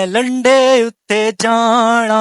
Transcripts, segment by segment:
ਮੈਂ ਲੰਡੇ ਉੱਤੇ ਜਾਣਾ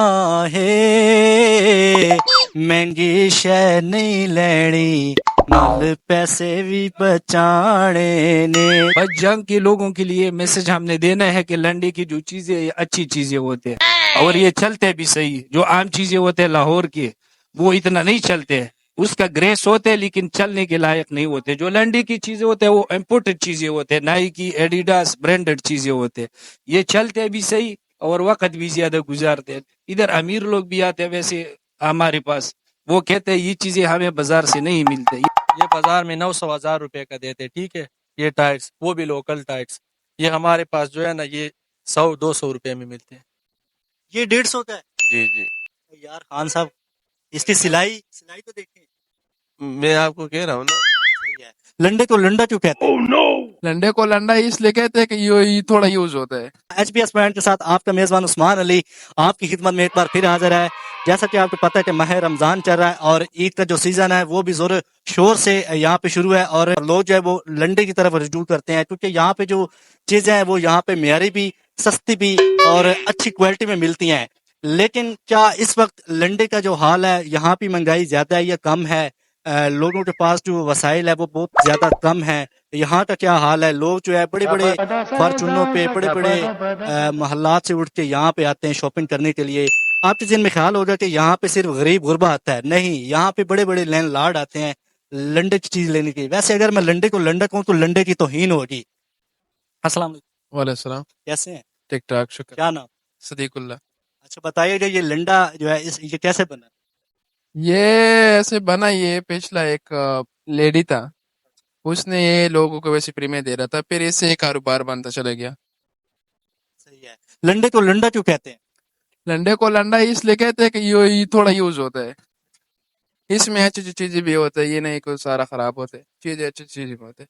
ਹੈ ਮਹਿੰਗੀ ਸ਼ੈ ਨਹੀਂ ਲੈਣੀ مال پیسے بھی بچانے نے. بس جنگ کے لوگوں کے لیے میسج ہم نے دینا ہے کہ لنڈے کی جو چیزیں یہ اچھی چیزیں ہوتے ہیں اور یہ چلتے بھی صحیح. جو عام چیزیں ہوتے ہیں لاہور کے وہ اتنا نہیں چلتے، اس کا گریس ہوتے لیکن چلنے کے لائق نہیں ہوتے. جو لنڈی کی چیزیں ہوتے ہیں وہ امپورٹڈ چیزیں ہوتے ہیں، نائکی ایڈیڈاس برانڈڈ چیزیں ہوتے ہیں. یہ چلتے بھی صحیح اور وقت بھی زیادہ گزارتے ہیں. ادھر امیر لوگ بھی آتے ہیں ویسے ہمارے پاس، وہ کہتے ہیں یہ چیزیں ہمیں بازار سے نہیں ملتے. یہ بازار میں 900,000 روپے کا دیتے، ٹھیک ہے، یہ ٹائٹس وہ بھی لوکل ٹائٹس. یہ ہمارے پاس جو ہے نا یہ 100-200 روپے میں ملتے ہیں. یہ 150 کا ہے. جی جی یار خان صاحب اس کی سلائی تو دیکھیں. میں آپ کو کہہ رہا ہوں نا. صحیح ہے. لنڈے کو لنڈا کیوں کہتے ہیں؟ لنڈے کو لنڈا اس لیے کہتے ہیں کہ یہ تھوڑا یوز ہوتا ہے. ایچ پی ایس پوائنٹ کے ساتھ آپ کا میزبان عثمان علی آپ کی خدمت میں ایک بار پھر حاضر ہے. جیسا کہ آپ کو پتہ ہے کہ ماہ رمضان چل رہا ہے اور عید کا جو سیزن ہے وہ بھی زور شور سے یہاں پہ شروع ہے اور لوگ جو ہے وہ لنڈے کی طرف رجوع کرتے ہیں کیونکہ یہاں پہ جو چیزیں ہیں وہ یہاں پہ معیاری بھی، سستی بھی اور اچھی کوالٹی میں ملتی ہیں. لیکن کیا اس وقت لنڈے کا جو حال ہے، یہاں پہ مہنگائی زیادہ ہے یا کم ہے؟ لوگوں کے پاس جو وسائل ہے وہ بہت زیادہ کم ہے. یہاں کا کیا حال ہے؟ لوگ جو ہے بڑے بڑے فارچونوں پہ، بڑے بڑے محلات سے اٹھ کے یہاں پہ آتے ہیں شاپنگ کرنے کے لیے. آپ کے ذہن میں خیال ہوگا کہ یہاں پہ صرف غریب غربا آتا ہے. نہیں، یہاں پہ بڑے بڑے لینڈ لارڈ آتے ہیں لنڈے کی چیز لینے کے لیے. ویسے اگر میں لنڈے کو لنڈا کہوں تو لنڈے کی توہین ہوگی. السلام علیکم. وعلیکم السلام. کیسے ہیں؟ ٹھیک ٹھاک، شکر. کیا نام؟ صدیق اللہ. اچھا بتائیے گا یہ لنڈا جو ہے یہ کیسے بنا؟ یہ ایسے بنا، یہ پچھلا ایک لیڈی تھا، اس نے یہ لوگوں کو ویسے فری میں دے رہا تھا، پھر اس سے یہ کاروبار بنتا چلا گیا. صحیح ہے. لنڈے کو لنڈا کیوں کہتے ہیں؟ لنڈے کو لنڈا اس لیے کہتے ہیں کہ یہ تھوڑا یوز ہوتا ہے، اس میں اچھی اچھی چیزیں بھی ہوتا ہے، یہ نہیں کہ سارا خراب ہوتا ہے، چیزیں اچھی چیزیں بھی ہوتے ہیں.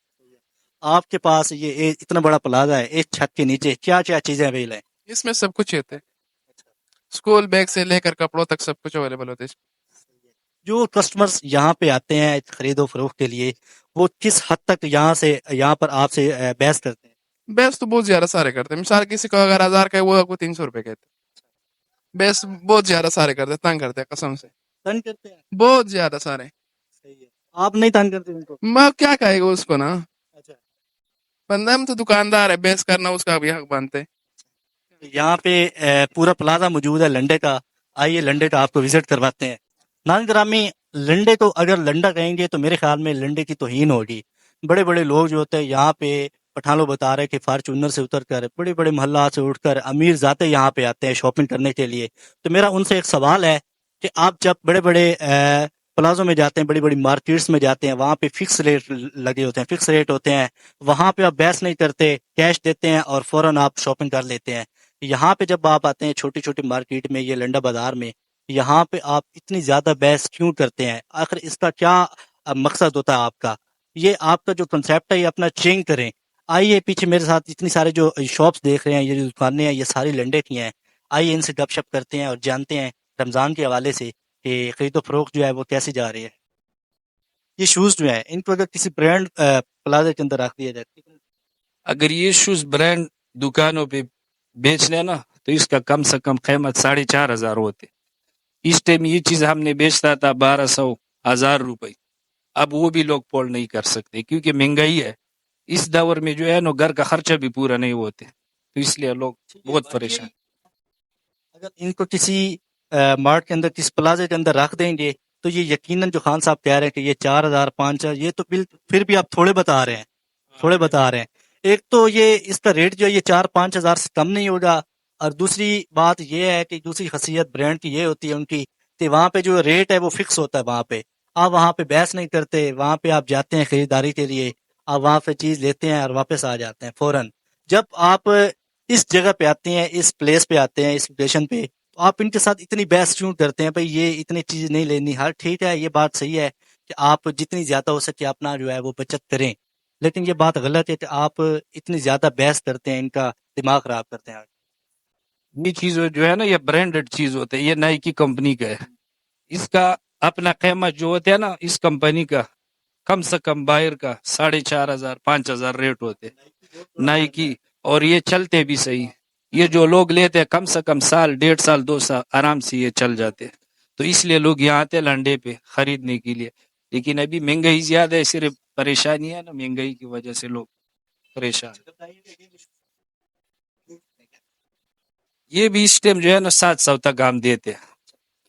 آپ کے پاس یہ اتنا بڑا پلازا ہے، ایک چھت کے نیچے کیا کیا چیزیں اویلیبل ہیں؟ اس میں سب کچھ ہوتا ہے، اسکول بیگ سے لے کر کپڑوں تک سب کچھ اویلیبل ہوتا ہے. جو کسٹمرز یہاں پہ آتے ہیں خرید و فروخت کے لیے وہ کس حد تک یہاں پر آپ سے بحث کرتے ہیں؟ بیس تو بہت زیادہ سارے کرتے ہیں. مثال کسی کو اگر 1000 کا ہے وہ آپ کو 300 روپے کہتے ہیں. بیس بہت زیادہ سارے کرتے ہیں، تنگ کرتے ہیں قسم سے، تنگ کرتے ہیں؟ بہت زیادہ سارے. صحیح ہے. آپ نہیں تنگ کرتے ان کو؟ میں کیا کہے گا اس کو نا، اچھا. بندہ ہم تو دکاندار ہے، بیس کرنا اس کا بھی حق بنتے ہیں. یہاں پہ پورا پلازا موجود ہے لنڈے کا. آئیے لنڈے کا آپ کو وزٹ کرواتے ہیں. ناظرین گرامی، لنڈے کو اگر لنڈا کہیں گے تو میرے خیال میں لنڈے کی توہین ہوگی. بڑے بڑے لوگ جو ہوتے ہیں یہاں پہ، پٹھان لوگ بتا رہے کہ فارچونر سے اتر کر، بڑے بڑے محلات سے اٹھ کر امیر ذاتے یہاں پہ آتے ہیں شاپنگ کرنے کے لیے. تو میرا ان سے ایک سوال ہے کہ آپ جب بڑے بڑے پلازوں میں جاتے ہیں، بڑی بڑی مارکیٹس میں جاتے ہیں، وہاں پہ فکس ریٹ لگے ہوتے ہیں، فکس ریٹ ہوتے ہیں، وہاں پہ آپ بحث نہیں کرتے، کیش دیتے ہیں اور فوراً آپ شاپنگ کر لیتے ہیں. یہاں پہ جب آپ آتے ہیں چھوٹی چھوٹی مارکیٹ میں، یہ لنڈا بازار میں، یہاں پہ آپ اتنی زیادہ بحث کیوں کرتے ہیں؟ آخر اس کا کیا مقصد ہوتا ہے آپ کا؟ یہ آپ کا جو کنسیپٹ ہے یہ اپنا چینج کریں. آئیے پیچھے میرے ساتھ اتنی سارے جو شاپس دیکھ رہے ہیں، یہ جو دکانیں ہیں، یہ ساری لنڈے کی ہیں. آئیے ان سے گپ شپ کرتے ہیں اور جانتے ہیں رمضان کے حوالے سے کہ خرید و فروخت جو ہے وہ کیسے جا رہی ہے. یہ شوز جو ہیں ان کو اگر کسی برانڈ پلازے کے اندر رکھ دیا جائے، اگر یہ شوز برانڈ دکانوں پہ بیچ لینا تو اس کا کم سے کم قیمت 4,500 ہوتے. اس ٹائم یہ چیز ہم نے بیچتا تھا 1,200 روپے. اب وہ بھی لوگ پول نہیں کر سکتے کیونکہ مہنگائی ہے. اس دور میں جو ہے نا گھر کا خرچہ بھی پورا نہیں ہوتے، تو اس لیے لوگ بہت پریشان. اگر ان کو کسی مارٹ کے اندر، کسی پلازے کے اندر رکھ دیں گے تو یہ یقیناً جو خان صاحب کہہ رہے ہیں کہ یہ 4,000 5,000، یہ تو پھر بھی آپ تھوڑے بتا رہے ہیں. ایک تو یہ اس کا ریٹ جو ہے یہ 4-5 ہزار سے کم نہیں ہوگا، اور دوسری بات یہ ہے کہ دوسری خاصیت برانڈ کی یہ ہوتی ہے ان کی کہ وہاں پہ جو ریٹ ہے وہ فکس ہوتا ہے. وہاں پہ آپ وہاں پہ بحث نہیں کرتے، وہاں پہ آپ جاتے ہیں خریداری کے لیے، آپ وہاں پہ چیز لیتے ہیں اور واپس آ جاتے ہیں فوراً. جب آپ اس جگہ پہ آتے ہیں، اس پلیس پہ آتے ہیں، اس لوکیشن پہ، تو آپ ان کے ساتھ اتنی بحث کیوں کرتے ہیں؟ بھائی یہ اتنی چیز نہیں لینی. ہر ٹھیک ہے، یہ بات صحیح ہے کہ آپ جتنی زیادہ ہو سکے اپنا جو ہے وہ بچت کریں، لیکن یہ بات غلط ہے کہ آپ اتنی زیادہ بحث کرتے ہیں، ان کا دماغ خراب کرتے ہیں. یہ چیز جو ہے نا یہ برانڈڈ چیز ہوتا ہے، یہ نائکی کمپنی کا ہے. اس کا اپنا قیمت جو ہوتا ہے نا اس کمپنی کا کم سے کم باہر کا 4,500 5,000 ریٹ ہوتے نائکی، اور یہ چلتے بھی صحیح. ये जो लोग लेते हैं कम से कम साल 1.5 साल 2 साल आराम से ये चल जाते हैं, तो इसलिए लोग यहाँ आते हैं लंडे पे खरीदने के लिए। लेकिन अभी महंगाई ज्यादा है, सिर्फ परेशानी है ना, महंगाई की वजह से लोग परेशान हैं। ये भी इस टाइम जो है ना 700 तक हम देते हैं।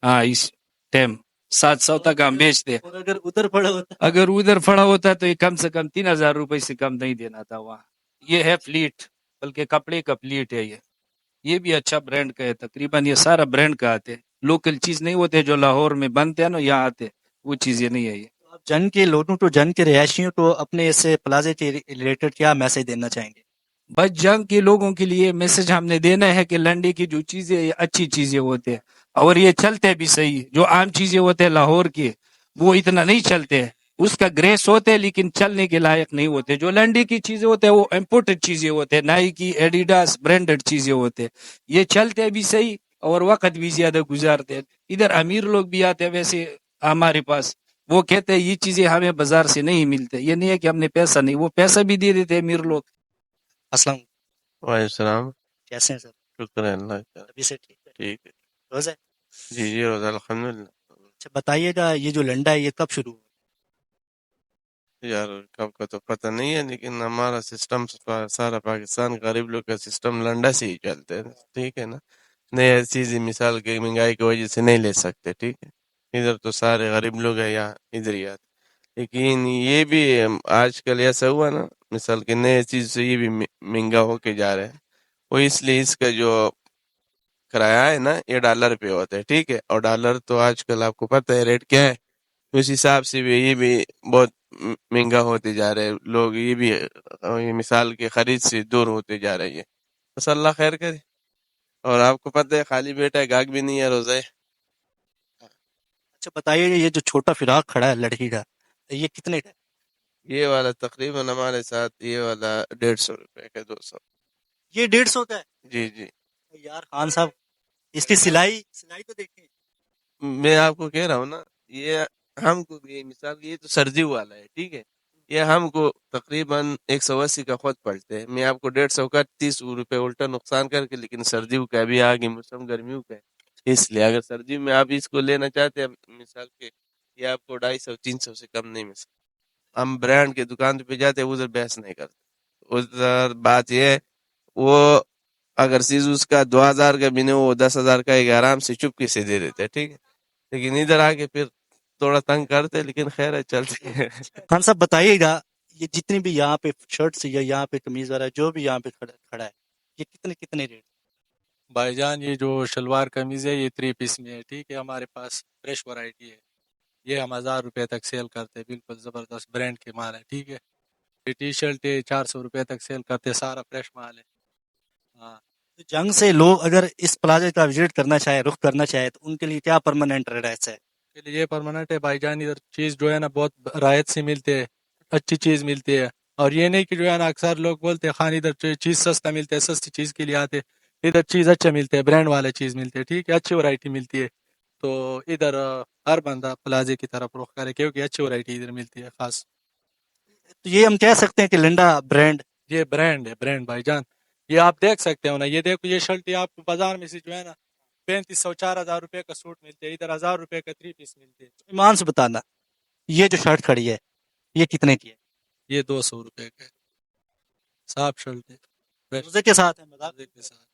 हाँ, इस टाइम 700 तक हम बेचते हैं। और अगर उधर पड़ा होता अगर उधर पड़ा होता तो ये कम से कम 3,000 रुपए से कम नहीं देना था वहाँ। ये है फ्लीट, बल्कि कपड़े का फ्लीट है ये भी अच्छा ब्रांड का है। तकरीबन ये सारा ब्रांड का आते हैं, लोकल चीज नहीं होते जो लाहौर में बनते हैं ना, यहाँ आते हैं, वो चीजें नहीं है ये। आप जन के लोगों को, जन के रिहायशियों को अपने इससे प्लाजे के रिलेटेड क्या मैसेज देना चाहेंगे? बस जंग के लोगों के लिए मैसेज हमने देना है कि लंडे की जो चीजें ये अच्छी चीजें होते हैं, और ये चलते भी सही। जो आम चीजें होते हैं लाहौर के, वो इतना नहीं चलते हैं। उसका ग्रेस होते हैं लेकिन चलने के लायक नहीं होते। जो लंडे की चीजें होते हैं वो इम्पोर्टेड चीजें होते हैं, नाइकी एडिडास ब्रांडेड चीजें होते हैं। ये चलते भी सही और वक्त भी ज्यादा गुजारते हैं। इधर अमीर लोग भी आते हैं वैसे हमारे पास, वो कहते हैं ये चीजें हमें बाजार से नहीं मिलते। ये नहीं है कि हमने पैसा नहीं, वो पैसा भी दे देते हैं अमीर लोग। अस्सलाम, वालेकुम। कैसे हैं सर? शुक्र है अल्लाह का। अभी से ठीक है? ठीक है। रोज़ा है? जी जी, रोज़ा अल्हम्दुलिल्लाह। अच्छा बताइएगा, ये जो लंडा है ये कब शुरू हुआ? यार कब का तो पता नहीं है, लेकिन हमारा सिस्टम सारा पाकिस्तान गरीब लोग का सिस्टम लंडा से ही चलते हैं। ठीक है ना, नई चीज़ मिसाल की महंगाई की वजह से नहीं ले सकते। ठीक है, इधर तो सारे गरीब लोग हैं, यहाँ इधर ही आते। लेकिन ये भी आजकल ऐसा हुआ ना, मिसाल की नई चीज़ से ये भी महंगा होके जा रहा है। वो इसलिए इसका जो किराया है ना, ये डॉलर पे होता है। ठीक है, और डॉलर तो आजकल आपको पता है रेट क्या है, उस हिसाब से भी ये भी बहुत महंगा होते जा रहे हैं। लोग ये भी ये मिसाल के खरीद से दूर होते जा रहे हैं। बस अल्लाह खैर करे। और आपको पता है खाली बेटा है, गाहक भी नहीं है, रोज़ा है। अच्छा बताइए, ये जो छोटा फिराक खड़ा है लड़की का, ये कितने का है? ये वाला तकरीबन हमारे साथ ये वाला 150 रुपए का, 200। ये 150 का है? जी जी, यार खान साहब, इसकी सिलाई सिलाई तो देखें। मैं आपको कह रहा हूँ ना, ये हमको ये मिसाल ये तो सर्दी वाला है। ठीक है, ये हमको तकरीबन 180 का खुद पड़ते हैं। मैं आपको 150 का 30 रुपए उल्टा नुकसान करके, लेकिन सर्दियों का भी आगे मौसम गर्मियों का है, इसलिए अगर सर्दी में आप इसको लेना चाहते हैं मिसाल के, ये आपको 250-300 से कम नहीं मिल सकता। हम ब्रांड के दुकान पे जाते हैं, उधर बहस नहीं करते। उधर बात ये है, वो अगर चीज उसका 2,000 का भी नहीं, वो 10,000 का एक आराम से चुपके से दे देते हैं। ठीक है, लेकिन इधर आके फिर थोड़ा तंग करते हैं, लेकिन खैर है, चलते हैं। खान साहब बताइएगा, ये जितनी भी यहाँ पे शर्ट्स या यहाँ पे कमीज वाला जो भी यहाँ पे खड़ा खड़ा है, ये कितने कितने रेट? भाईजान ये जो शलवार कमीज है ये 3 पीस में है। ठीक है, हमारे पास फ्रेश वैरायटी है। ये हम 1000 रुपए तक सेल करते हैं, बिल्कुल ज़बरदस्त ब्रांड के माल है। ठीक है, ये टी शर्ट है 400 रुपए तक सेल करते हैं, सारा फ्रेश माल है। हाँ, तो जंग से लोग अगर इस प्लाजे का विजिट करना चाहे, रुख करना चाहे, तो उनके लिए क्या परमानेंट एड्रेस है? के लिए ये परमानेंट है भाईजान। इधर चीज़ जो है ना बहुत रायत से मिलती है, अच्छी चीज़ मिलती है। और ये नहीं कि जो है ना अक्सर लोग बोलते हैं खान इधर चीज़ सस्ता मिलता है, सस्ती चीज़ के लिए आते हैं। इधर चीज़ अच्छा मिलता है, ब्रांड वाला चीज़ मिलती है। ठीक है, अच्छी वैरायटी मिलती है। तो इधर हर बंदा प्लाजे की तरफ रुख करे, क्योंकि अच्छी वैरायटी इधर मिलती है खास। तो ये हम कह सकते हैं कि लिंडा ब्रांड। ये ब्रांड है, ब्रांड भाईजान। ये आप देख सकते हो ना, ये देखो ये शर्ट ये आपको बाजार में से जो है ना 3500-4000 रुपए का सूट मिलते हैं, इधर 1000 रुपए का 3 पीस मिलते हैं। ईमान से बताना, ये जो शर्ट खड़ी है ये कितने की है? ये 200 रुपए का है, साफ शर्ट है, फ्रेश रोजे के साथ है, मजाक मजे के साथ।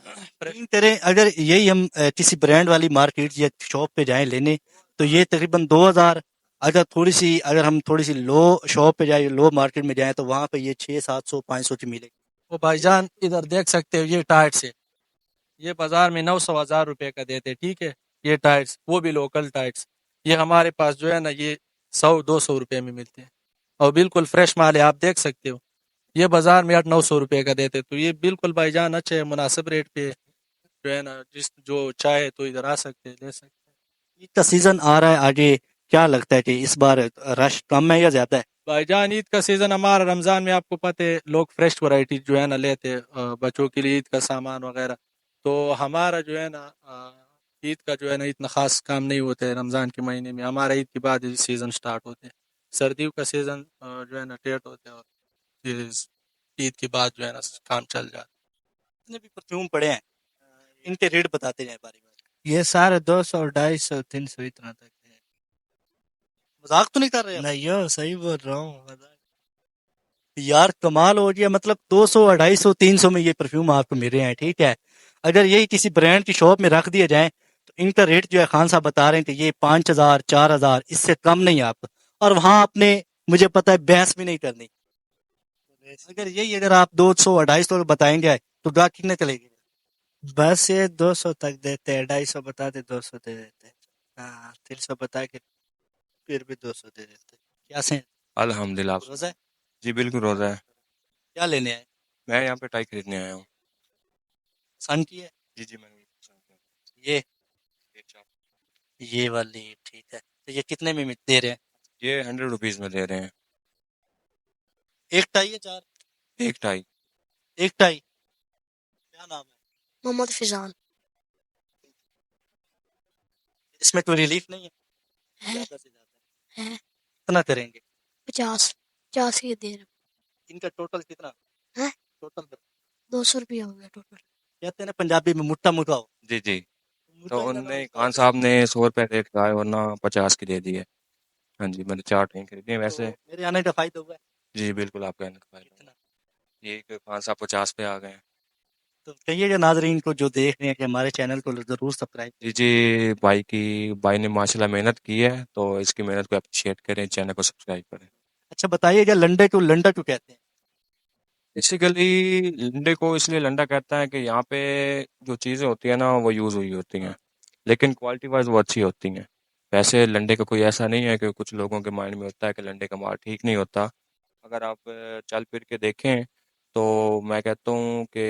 फ्रेश यकीन करें, अगर यही हम किसी ब्रांड वाली मार्केट या शॉप पे जाएं लेने, तो ये तकरीबन 2000। अगर हम थोड़ी सी लो शॉप पे जाए, लो मार्केट में जाएं, तो वहाँ पे ये 600-700-500 की मिलेगी। वो भाईजान इधर देख सकते हो, ये टाइट्स है, ये बाजार में 900-1000 रुपए का देते हैं। ठीक है, ये टाइट्स, वो भी लोकल टाइट्स। ये हमारे पास जो है ना ये 100-200 रुपए में मिलते हैं, और बिल्कुल फ्रेश माल है, आप देख सकते हो। ये बाजार में 800-900 रुपए का देते हैं। तो ये बिल्कुल भाईजान अच्छे मुनासिब रेट पे जो है ना, जिस जो चाहे तो इधर आ सकते हैं, ले सकते हैं। ईद का सीजन आ रहा है आगे, क्या लगता है कि इस बार रश कम है या ज्यादा है? भाईजान ईद का सीजन हमारा रमजान में आपको पता है लोग फ्रेश वैरायटी जो है ना लेते हैं, बच्चों के लिए ईद का सामान वगैरह। तो हमारा जो है ना ईद का जो है ना इतना खास काम नहीं होता है रमजान के महीने में। हमारा ईद के बाद ही सीजन स्टार्ट होते हैं। सर्दियों का सीजन जो है ना लेट होता है, और फिर ईद के बाद जो है ना काम चल जाता है। जितने भी परफ्यूम पड़े हैं इनके रेट बताते जाएं बारी बारी। ये सारे 200 250 300 इतना तक है। मजाक तो नहीं कर रहे आप? नहीं यो सही बोल रहा हूँ। यार कमाल हो गया, मतलब 200 250 300 में ये परफ्यूम आपको मिल रहे हैं, ठीक है। अगर यही किसी ब्रांड की शॉप में रख दिया जाए तो इनका रेट जो है खान साहब बता रहे हैं कि ये 5000 4000 इससे कम नहीं आप, और वहां आपने मुझे पता है बहस भी नहीं करनी। अगर यही अगर आप 200 250 बताएंगे तो ग्राहक कितने चलेगी? बस ये 200 तक देते हैं, 250 बताते 200 दे देते हैं। हाँ 300 बता के फिर भी 200 दे देते हैं। क्या से अल्हम्दुलिल्लाह। रोजा है? जी बिल्कुल रोज़ा है। क्या लेने आए? मैं यहाँ पे टाई खरीदने आया हूँ। सन की है जी जी मैंने ये ये वाली, ठीक है। तो ये कितने में दे रहे हैं? ये 100 रुपीज़ में दे रहे हैं एक टाई है चार? एक टाई। एक टाई। क्या नाम है? मोहम्मद फिजान इसमें कोई रिलीफ नहीं है? है ज्यादा से ज्यादा है कितना करेंगे? 50 ही दे रहे इनका टोटल कितना? हैं। टोटल 200 रुपया हो गया टोटल। कहते हैं ना पंजाबी में मुट्ठा मुठाओ। जी जी। तो मुट्ठा ही उनने लगाओ खान 100 साहब ने 100 रुपये रेट लगाए वरना 50 की दे दी है। हाँ जी मैंने 4 टाई खरीदी है तो वैसे। मेरे आने का फायदा हुआ है? जी बिल्कुल आपका कहने का फायदा कितना? हुआ। ये कि खान साहब 50 पे आ गए हैं। तो कहिएगा नाजरीन को जो देख रहे हैं कि हमारे चैनल को जरूर सब्सक्राइब जी करें। जी भाई ने माशाल्लाह मेहनत की है तो इसकी मेहनत को अप्रिशिएट करें, चैनल को सब्सक्राइब करें। अच्छा बताइएगा लंडे को लंडा क्यों कहते हैं? बेसिकली लंडे को इसलिए लंडा कहता है कि यहाँ पे जो चीज़ें होती है ना वो यूज़ हुई होती हैं लेकिन क्वालिटी वाइज वो अच्छी होती हैं। वैसे लंडे का कोई ऐसा नहीं है कि कुछ लोगों के माइंड में होता है कि लंडे का माल ठीक नहीं होता। अगर आप चल फिर के देखें तो मैं कहता हूँ कि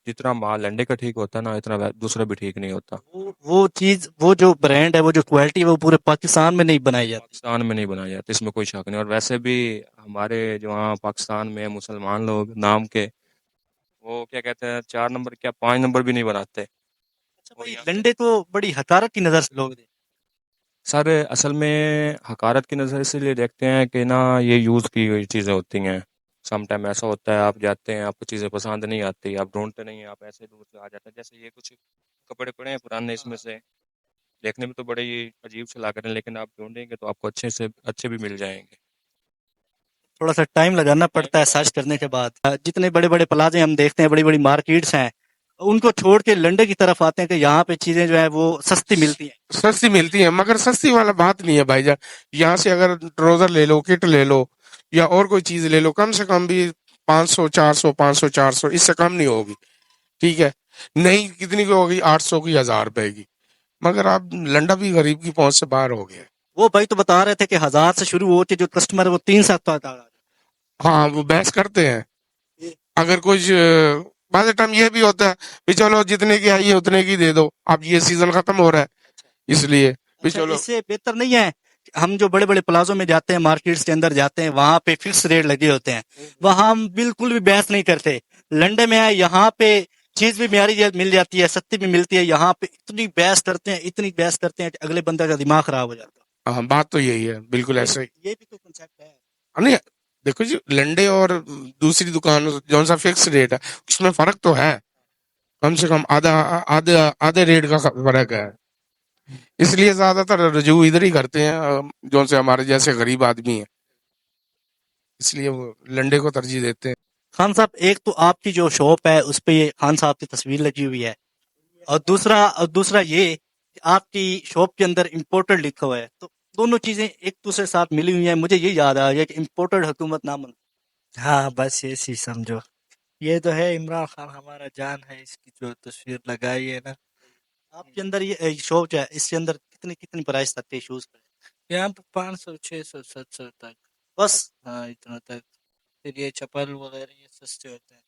जितना माल लंडे का ठीक होता है ना इतना दूसरा भी ठीक नहीं होता। वो चीज, वो जो ब्रांड है, वो जो क्वालिटी है, वो पूरे पाकिस्तान में नहीं बनाई जाती। पाकिस्तान में नहीं बनाया जाता इसमें कोई शक नहीं। और वैसे भी हमारे जो वहाँ पाकिस्तान में मुसलमान लोग नाम के वो क्या कहते हैं 4 नंबर क्या 5 नंबर भी नहीं बनाते। अच्छा और भाई यहाँ पे लंडे को बड़ी हकारत की नजर से लोग देखते सर असल में हकारत की नज़र इसलिए देखते हैं कि ना ये यूज़ की हुई चीज़ें होती हैं। सम टाइम ऐसा होता है आप जाते हैं आपको चीज़ें पसंद नहीं आती आप ढूंढते नहीं हैं आप ऐसे दूर से आ जाते हैं। जैसे ये कुछ कपड़े पड़े हैं पुराने इसमें से देखने में तो बड़े ही अजीब से लग रहे हैं लेकिन आप ढूंढेंगे तो आपको अच्छे से अच्छे भी मिल जाएंगे। हैं। थोड़ा सा टाइम लगाना पड़ता है सर्च करने के बाद। जितने बड़े बड़े प्लाजे हम देखते हैं, बड़ी बड़ी मार्केट्स हैं, उनको छोड़ के लंडे की तरफ आते हैं कि यहाँ पे चीजें जो है वो सस्ती मिलती हैं। सस्ती मिलती है मगर सस्ती वाला बात नहीं है भाईजान। यहाँ से अगर ट्राउजर ले लो किट ले लो या और कोई चीज ले लो कम से कम भी 500 400 500 400 इससे कम नहीं होगी। ठीक है। नहीं कितनी की होगी 800 की 1000 रुपए की। मगर आप लंडा भी गरीब की पहुंच से बाहर हो गया। वो भाई तो बता रहे थे कि 1000 से शुरू होके जो कस्टमर है वो 300 तक आ। हाँ वो बहस करते हैं। अगर कुछ बाद टाइम ये भी होता है भी चलो जितने की आई है उतने की दे दो अब ये सीजन खत्म हो रहा है इसलिए भी अच्छा चलो। इससे बेहतर नहीं है कि हम जो बड़े बड़े प्लाजो में जाते हैं, मार्केट्स के अंदर जाते हैं, वहां पे फिक्स रेट लगे होते हैं, वहां हम बिल्कुल भी बहस नहीं करते। लंडे में है यहाँ पे चीज भी म्यारी मिल जाती है, सस्ती भी मिलती है। यहाँ पे इतनी बहस करते हैं, इतनी बहस करते हैं कि अगले बंदे का दिमाग खराब हो जाता हाँ बात तो यही है बिल्कुल है। ऐसा ही। ये भी तो कंसेप्ट है। नहीं देखो जी लंडे और दूसरी दुकान जो सा फिक्स रेट है उसमें फर्क तो है। कम से कम आधा आधे आधे रेट का फर्क है। इसलिए ज्यादातर रजू इधर ही करते हैं जो से हमारे जैसे गरीब आदमी है इसलिए वो लंडे को तरजीह देते हैं। खान साहब एक तो आपकी जो शॉप है उस पे ये खान साहब की तस्वीर लगी हुई है, और दूसरा ये कि आपकी शॉप के अंदर इम्पोर्टेड लिखा हुआ है, तो दोनों चीजें एक दूसरे के साथ मिली हुई हैं। मुझे ये याद आ गया कि इम्पोर्टेड हुकूमत नामन। हाँ बस ऐसी समझो। ये तो है इमरान खान हमारा जान है, इसकी जो तस्वीर लगाई है ना। आपके अंदर ये शॉप जो है इसके अंदर कितनी कितनी प्राइस तक के शूज पड़े? यहाँ पे 500 600 700 तक। बस हाँ इतना तक। फिर ये चप्पल वगैरह ये सस्ते होते हैं।